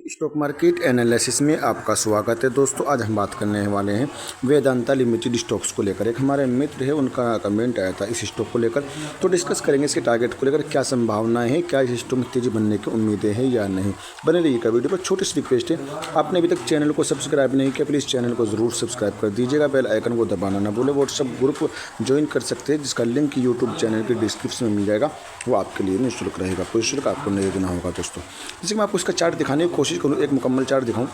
Stock market analysis में आपका स्वागत है दोस्तों। आज हम बात करने वाले हैं वेदांता लिमिटेड स्टॉक्स को लेकर। एक हमारे मित्र है, उनका कमेंट आया था इस स्टॉक को लेकर, तो डिस्कस करेंगे इसके टारगेट को लेकर, क्या संभावनाएं हैं, क्या इस स्टॉक में तेजी बनने की उम्मीदें हैं या नहीं। बने रहिएगा वीडियो पर। छोटी सी रिक्वेस्ट है, आपने अभी तक चैनल को सब्सक्राइब नहीं किया, प्लीज़ चैनल को ज़रूर सब्सक्राइब कर दीजिएगा, बेल आइकन को दबाना ना भूलें। व्हाट्सअप ग्रुप ज्वाइन कर सकते हैं जिसका लिंक यूट्यूब चैनल के डिस्क्रिप्शन में मिल जाएगा, वो आपके लिए निःशुल्क रहेगा, कोई शुल्क आपको नहीं देना होगा दोस्तों। जैसे मैं आपको इसका चार्ट दिखाने की कोशिश करूँ, एक मुकम्मल चार्ट दिखाऊं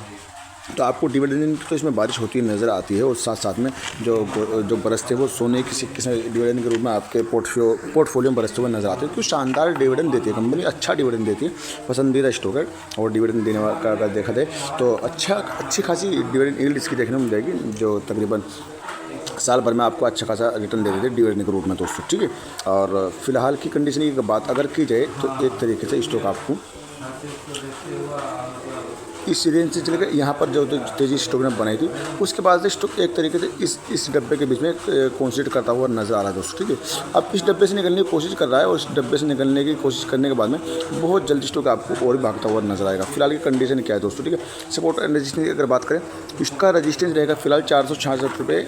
तो आपको डिविडेंड तो इसमें बारिश होती हुई नज़र आती है, और साथ साथ में जो बरसते हैं वो सोने की सिक्के से डिविडेंड के रूप में आपके पोर्टफोलियो में बरसते हुए नज़र आते हैं। क्योंकि शानदार डिविडेंड देती है कंपनी, अच्छा डिविडेंड देती है, पसंदीदा स्टॉक है। और डिविडेंड देने का अगर देखा जाए तो अच्छी खासी डिविडेंड यील्ड इसकी देखने को मिल जाएगी, जो तकरीबन साल भर में आपको अच्छा खासा रिटर्न दे देते हैं डिविडेंड के रूप में दोस्तों, ठीक है। और फिलहाल की कंडीशन की बात अगर की जाए तो एक तरीके से स्टॉक आपको इस रेंज से चलेगा। यहाँ पर जो तेजी स्टॉक ने बनाई थी, उसके बाद से स्टॉक एक तरीके से इस डब्बे के बीच में कॉन्सिडर करता हुआ नजर आ रहा है दोस्तों, ठीक है। अब इस डब्बे से निकलने की कोशिश कर रहा है, और इस डब्बे से निकलने की कोशिश करने के बाद में बहुत जल्दी स्टॉक आपको और भी भागता हुआ नजर आएगा। फिलहाल की कंडीशन क्या है दोस्तों, ठीक है। सपोर्ट एंड रेजिस्टेंस की अगर बात करें, इसका रेजिस्टेंस रहेगा फिलहाल 466 रुपये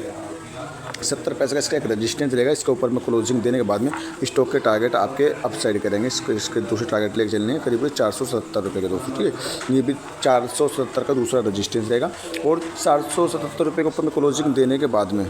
70 पैसे का इसका एक रेजिस्टेंस रहेगा। इसके ऊपर में क्लोजिंग देने के बाद में स्टॉक के टारगेट आपके अपसाइड करेंगे। इसके दूसरे टारगेट लेके चलने हैं करीब 470 रुपये के दोस्तों, ठीक है। ये भी 470 का दूसरा रेजिस्टेंस रहेगा, और 477 रुपये के ऊपर में क्लोजिंग देने के बाद में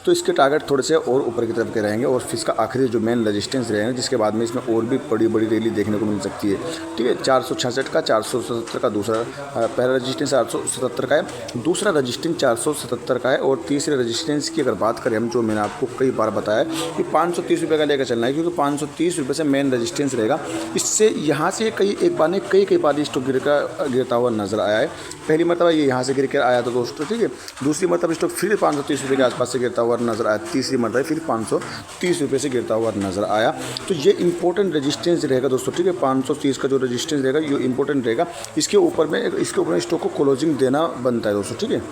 तो इसके टारगेट थोड़े से और ऊपर की तरफ के रहेंगे, और फिर इसका आखिरी जो मेन रेजिस्टेंस रहेगा, जिसके बाद में इसमें और भी बड़ी रैली देखने को मिल सकती है, ठीक है। 466 का 477 का दूसरा, पहला रजिस्टेंस 477 का है, दूसरा रजिस्टेंस 477 का है, और तीसरे रजिस्टेंस की अगर बात करें हम, जो मैंने आपको कई बार बताया कि 530 रुपये का लेकर चलना है, क्योंकि 530 रुपये से मेन रजिस्टेंस रहेगा। इससे यहाँ से कई बार स्टॉक गिरता हुआ नजर आया है। पहली मरतबा ये यहाँ से गिर कर आया था दोस्तों, ठीक है। दूसरी मरतबा स्टॉक फिर 530 रुपये के आसपास से गिरता हुआ नजर आया, तीसरी मरतबा फिर 530 रुपये से गिरता हुआ नजर आया। तो ये इंपॉर्टेंट रेजिस्टेंस रहेगा दोस्तों, ठीक है। 530 का जो रेजिस्टेंस रहेगा ये इंपॉर्टेंट रहेगा। इसके ऊपर में स्टॉक को क्लोजिंग देना बनता है दोस्तों, ठीक है।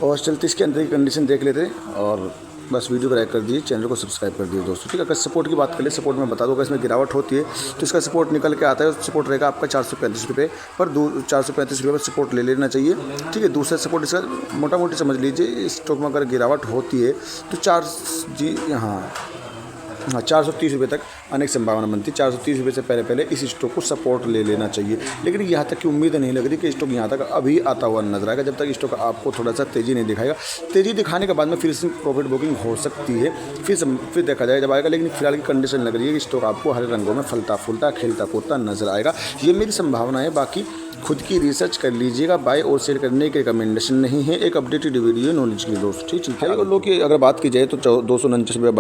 और चलते इसके अंदर की कंडीशन देख लेते हैं, और बस वीडियो को लाइक कर दीजिए, चैनल को सब्सक्राइब कर दीजिए दोस्तों, ठीक है। अगर सपोर्ट की बात करें, सपोर्ट में बता दूँ, अगर इसमें गिरावट होती है तो इसका सपोर्ट निकल के आता है। सपोर्ट रहेगा आपका 435 रुपये पर, 435 रुपये पर सपोर्ट ले लेना चाहिए, ठीक है। दूसरा सपोर्ट इसका मोटा मोटी समझ लीजिए, इस स्टॉक में अगर गिरावट होती है तो 430 रुपये तक अनेक संभावना बनती है। 430 रुपये से पहले इस स्टॉक को सपोर्ट ले लेना चाहिए, लेकिन यहाँ तक की उम्मीद नहीं लग रही कि स्टॉक यहाँ तक अभी आता हुआ नजर आएगा। जब तक स्टॉक आपको थोड़ा सा तेज़ी नहीं दिखाएगा, तेज़ी दिखाने के बाद में फिर इसमें प्रॉफिट बुकिंग हो सकती है, फिर देखा जाएगा जब आएगा। लेकिन फिलहाल की कंडीशन लग रही है कि स्टॉक आपको हरे रंगों में फलता फूलता खेलता कूदता नजर आएगा। ये मेरी संभावना है, बाकी खुद की रिसर्च कर लीजिएगा। बाय और सेल करने की रिकमेंडेशन नहीं है, एक अपडेटेड वीडियो नॉलेज के लिए दोस्तों, ठीक है। लो की अगर बात की जाए तो 229 रुपये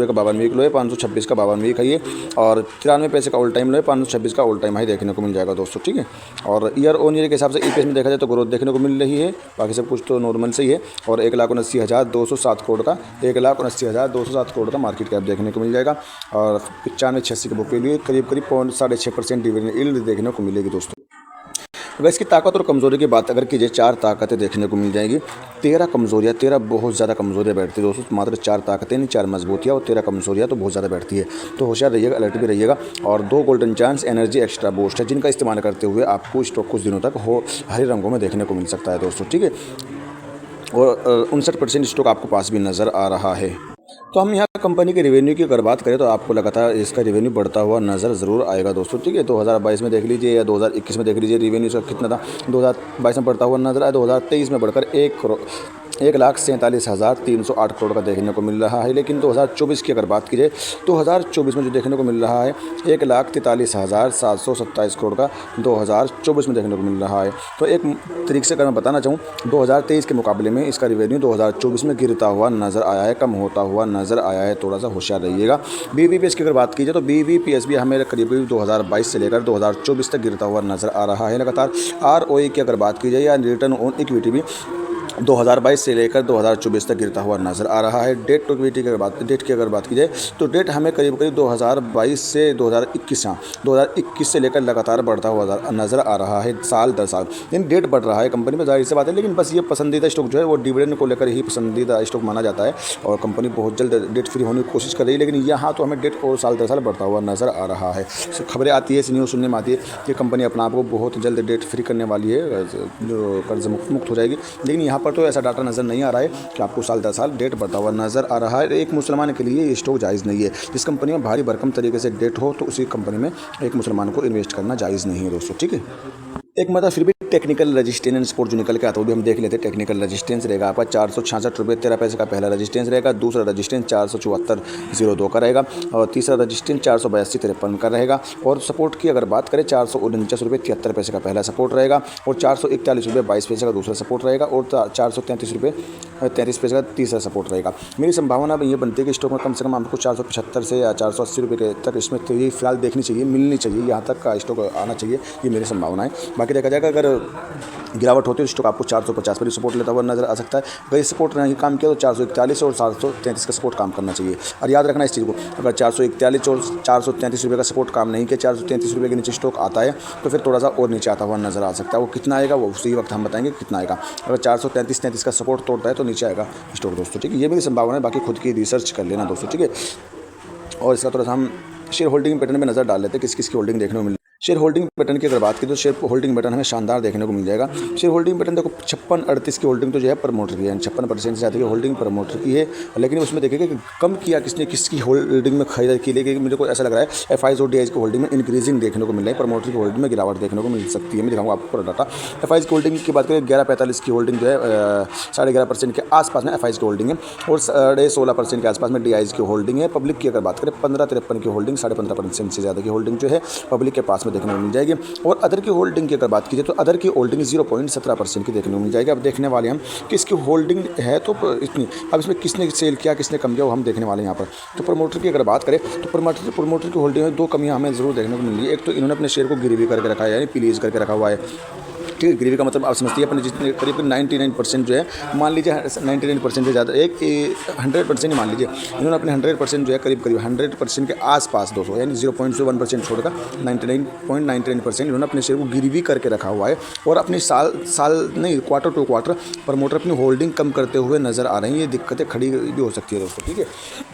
का 52 वीक लो है, 526 का 52 वीक है ये, और 93 पैसे का ऑल टाइम लो है, 526 का ऑल टाइम हाई देखने को मिल जाएगा दोस्तों, ठीक है। और ईयर ऑन ईयर के हिसाब से ईपीएस में देखा जाए तो ग्रोथ देखने को मिल रही है, बाकी सब कुछ तो नॉर्मल से ही है। और 1,79,207 करोड़ का 1,79,207 करोड़ का मार्केट कैप देखने को मिल जाएगा, और 9586 के बुक वैल्यू करीब 6.5% डिविडेंड यील्ड देखने को मिलेगी दोस्तों। अगर इसकी ताकत और कमजोरी की बात अगर कीजिए, 4 ताकतें देखने को मिल जाएंगी, 13 बहुत ज़्यादा कमजोरियाँ बैठती है दोस्तों। मात्र 4 ताकतें नहीं, 4 मजबूतियाँ और 13 कमजोरियाँ तो बहुत ज़्यादा बैठती है। तो होशियार रहिएगा, अलर्ट भी रहिएगा। और 2 golden chance energy extra boost है, जिनका इस्तेमाल करते हुए आपको स्टॉक कुछ दिनों तक हरे रंगों में देखने को मिल सकता है दोस्तों, ठीक है। और 59% स्टॉक आपको पास भी नज़र आ रहा है। तो हम यहाँ कंपनी के रेवेन्यू की अगर बात करें तो आपको लगातार इसका रेवेन्यू बढ़ता हुआ नज़र ज़रूर आएगा दोस्तों, ठीक है। 2022 में देख लीजिए या 2021 में देख लीजिए, रेवेन्यू इसका कितना था। 2022 में बढ़ता हुआ नजर आया, 2023 में बढ़कर 1,47,308 करोड़ का देखने को मिल रहा है। लेकिन 2024 की अगर बात की जाए, 2024 में जो देखने को मिल रहा है 1,43,727 करोड़ का 2024 में देखने को मिल रहा है। तो एक तरीके से अगर मैं बताना चाहूँ, 2023 के मुकाबले में इसका रेवेन्यू 2024 में गिरता हुआ नज़र आया है, कम होता हुआ नज़र आया है। थोड़ा सा होशियार रहिएगा। बीवीपीएस की अगर बात की जाए तो बीवीपीएस भी हमें करीब 2022 से लेकर 2024 तक गिरता हुआ नज़र आ रहा है लगातार। आरओई की अगर बात की जाए या रिटर्न ऑन इक्विटी भी 2022 से लेकर 2024 तक गिरता हुआ नज़र आ रहा है। डेट टू इक्विटी की अगर बात की जाए तो डेट हमें करीब करीब 2022 से 2021 से लेकर लगातार बढ़ता हुआ नज़र आ रहा है साल दर साल। लेकिन डेट बढ़ रहा है कंपनी में, जाहिर सी बात है। लेकिन बस ये पसंदीदा स्टॉक जो है वो डिविडेंड को लेकर ही पसंदीदा स्टॉक माना जाता है और कंपनी बहुत जल्द डेट फ्री होने की कोशिश कर रही है। लेकिन यहाँ तो हमें डेट और साल दर साल बढ़ता हुआ नज़र आ रहा है। खबरें आती है, न्यूज़ सुनने में आती है कि कंपनी अपना आप को बहुत जल्द डेट फ्री करने वाली है, जो कर्ज मुक्त हो जाएगी। लेकिन यहाँ पर तो ऐसा डाटा नज़र नहीं आ रहा है कि आपको साल दर साल डेट बढ़ता हुआ नज़र आ रहा है। एक मुसलमान के लिए ये स्टॉक जायज़ नहीं है। जिस कंपनी में भारी भरकम तरीके से डेट हो तो उसी कंपनी में एक मुसलमान को इन्वेस्ट करना जायज़ नहीं है दोस्तों, ठीक है। एक मतलब फिर भी टेक्निकल रजिस्टेंस एंड सपोर्ट जो निकल के आता है वो भी हम देख लेते हैं। टेक्निकल रजिस्टेंस रहेगा आपका 466 रुपये 13 पैसे का पहला रजिस्टेंस रहेगा। दूसरा रजिस्टेंस 474.02 का रहेगा और तीसरा रजिस्टेंस 482.53 का रहेगा। और सपोर्ट की अगर बात करें 449 रुपये 73 पैसे का पहला सपोर्ट रहेगा और 441 रुपये 22 पैसे का दूसरा सपोर्ट रहेगा और 433 रुपये 33 पैसे का तीसरा सपोर्ट रहेगा। मेरी संभावना ये बनती है कि स्टॉक में कम से कम आपको 475 से या 480 रुपये तक इसमें तो ये फिलहाल देखनी चाहिए, मिलनी चाहिए, यहाँ तक का स्टॉक आना चाहिए, ये मेरी संभावना है। बाकी देखा जाएगा अगर गिरावट होती है तो स्टॉक आपको 450 पर भी सपोर्ट लेता हुआ नजर आ सकता है। अगर ये सपोर्ट नहीं काम किया तो 441 और 433 का सपोर्ट काम करना चाहिए। और याद रखना इस चीज़ को, अगर 441 और 433 रुपये का सपोर्ट काम नहीं किया, 433 रुपये के नीचे स्टॉक आता है तो फिर थोड़ा सा और नीचे आता हुआ नजर आ सकता है। वो कितना आएगा वो उसी वक्त हम बताएंगे कितना आएगा। अगर 433 का सपोर्ट तोड़ता है तो नीचे आएगा स्टॉक दोस्तों, ठीक है। ये मेरी संभावना है, बाकी खुद की रिसर्च कर लेना दोस्तों, ठीक है। और इसका थोड़ा सा हम शेयर होल्डिंग पैटर्न में नज़र डाल लेते हैं, किस किस की होल्डिंग देखने को मिली। शेयर होल्डिंग पैटर्न की अगर बात की तो शेयर होल्डिंग पैटर्न हमें शानदार देखने को मिल जाएगा। शेयर होल्डिंग पैटर्न देखो 56-38 की होल्डिंग तो जो है प्रमोटर की है, 56% से ज़्यादा की होल्डिंग प्रमोटर की है। लेकिन उसमें देखिएगा कि कम किया किसने, किसकी होल्डिंग में खरीदारी की। लेकिन मुझे को ऐसा लग रहा है FIs और DIs की होल्डिंग में इंक्रीजिंग देखने को मिल रहा है, प्रमोटर की होल्डिंग में गिरावट देखने को मिल सकती है। मैं दिखाऊंगा आपको पूरा डाटा। FIs की होल्डिंग की बात करें 11.45 की होल्डिंग जो है 11.5% के आसपास में FIs की होल्डिंग है और 16.5% के आसपास में DIs की होल्डिंग है। पब्लिक की अगर बात करें 15-53 की होल्डिंग, 15.5% से ज़्यादा की होल्डिंग जो है पब्लिक के पास में देखने को मिल जाएगी। और अदर की होल्डिंग की अगर बात कीजिए तो अदर की होल्डिंग 0.17% की देखने को मिल जाएगी। अब देखने वाले हम कि इसकी होल्डिंग है तो इतनी, अब इसमें किसने सेल किया किसने कम किया वो हम देखने वाले हैं यहाँ पर। तो प्रमोटर की अगर बात करें तो प्रमोटर की होल्डिंग में दो कमियाँ हमें ज़रूर देखने को मिल रही है। एक तो इन्होंने अपने शेयर को गिरवी करके रखा है, यानी प्लीज करके रखा हुआ है, ठीक है। गिरवी का मतलब आप समझती है अपने जितने करीब 99% जो है, मान लीजिए 99% से ज़्यादा, एक 100% ही मान लीजिए, इन्होंने अपने 100% जो है करीब 100% के आसपास 200 यानी 0.1% छोड़कर 99.99% इन्होंने अपने शेयर को गिरवी करके रखा हुआ है। और अपनी साल नहीं क्वार्टर टू क्वार्टर प्रमोटर अपनी होल्डिंग कम करते हुए नज़र आ रही हैं। ये दिक्कतें खड़ी भी हो सकती है दोस्तों, ठीक है।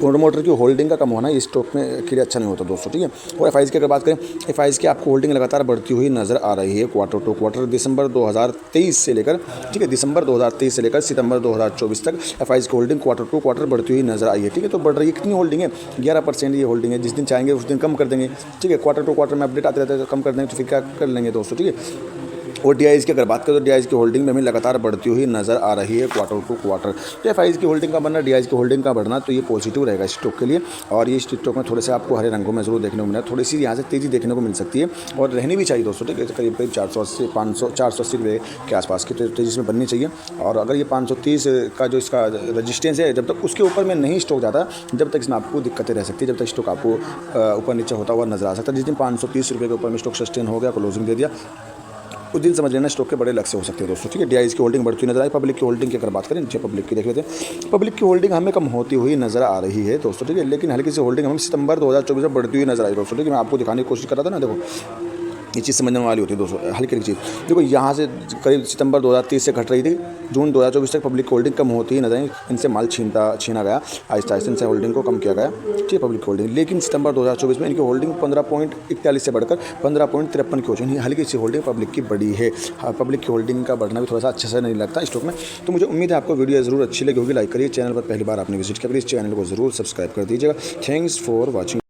प्रमोटर की होल्डिंग का कम होना इस स्टॉक में के लिए अच्छा नहीं होता दोस्तों, ठीक है। और FIs की अगर बात करें, FIs की आपको होल्डिंग लगातार बढ़ती हुई नज़र आ रही है क्वार्टर टू क्वार्टर, दिसंबर 2023 से लेकर, ठीक है, दिसंबर 2023 से लेकर सितंबर 2024 तक FIs की होल्डिंग क्वार्टर टू क्वार्टर बढ़ती हुई नज़र आई है, ठीक है। तो बढ़ रही है, कितनी होल्डिंग है? 11% ये होल्डिंग है। जिस दिन चाहेंगे उस दिन कम कर देंगे, ठीक है। क्वार्टर टू क्वार्टर में अपडेट आते रहते हैं, कम कर देंगे तो फिर क्या कर लेंगे दोस्तों, ठीक है। और DIs की अगर बात करें तो DIs की होल्डिंग में हमें लगातार बढ़ती हुई नज़र आ रही है क्वार्टर टू क्वार्टर। तो FIs की होल्डिंग का बढ़ना, DIs की होल्डिंग का बढ़ना, तो ये पॉजिटिव रहेगा स्टॉक के लिए। और ये स्टॉक में थोड़े से आपको हरे रंगों में ज़रूर देखने को मिला, थोड़ी सी यहाँ से तेज़ी देखने को मिल सकती है और रहनी भी चाहिए दोस्तों, ठीक है। करीब 480 500 480 रुपये के आसपास की तेज़ी में बननी चाहिए। और अगर ये 530 का जो इसका रजिस्टेंस है, जब तक उसके ऊपर में नहीं स्टॉक जाता, जब तक इसमें आपको दिक्कतें रह सकती है, जब तक स्टॉक आपको ऊपर नीचे होता हुआ नजर आ सकता है। जिस दिन 530 रुपये के ऊपर में स्टॉक सस्टेन हो गया, क्लोजिंग दे दिया, उस दिन समझ लेना स्टॉक के बड़े लक्ष्य हो सकते हैं दोस्तों, ठीक है। DIs की होल्डिंग बढ़ती हुई नजर आई। पब्लिक की होल्डिंग की अगर बात करें, नीचे पब्लिक की देख लेते हैं। पब्लिक की होल्डिंग हमें कम होती हुई नजर आ रही है दोस्तों, ठीक है। लेकिन हल्की सी होल्डिंग हमें सितंबर 2024 में बढ़ती हुई नजर आई दोस्तों, ठीक है। मैं आपको दिखाने की कोशिश कर रहा था ना, देखो ये चीज़ समझने वाली होती है दोस्तों, हल्की चीज़। देखो यहाँ से करीब सितंबर 2023 से घट रही थी, जून 2024 तक पब्लिक होल्डिंग कम होती ही नजर आई। इनसे माल छीना गया, आहिस्ता आहिस्ता इनसे होल्डिंग को कम किया गया, ठीक है, पब्लिक होल्डिंग। लेकिन सितंबर 2024 में इनकी होल्डिंग 15.41 से बढ़कर 15.53 की हो चुकी है। हल्की सी होल्डिंग पब्लिक की बड़ी है। पब्लिक की होल्डिंग का बढ़ना भी थोड़ा सा अच्छा से नहीं लगता स्टॉक में। तो मुझे उम्मीद है आपको वीडियो ज़रूर अच्छी लगी होगी। लाइक करिए, चैनल पर पहली बार आपने विजिट किया, इस चैनल को ज़रूर सब्सक्राइब कर दीजिएगा। Thanks for watching.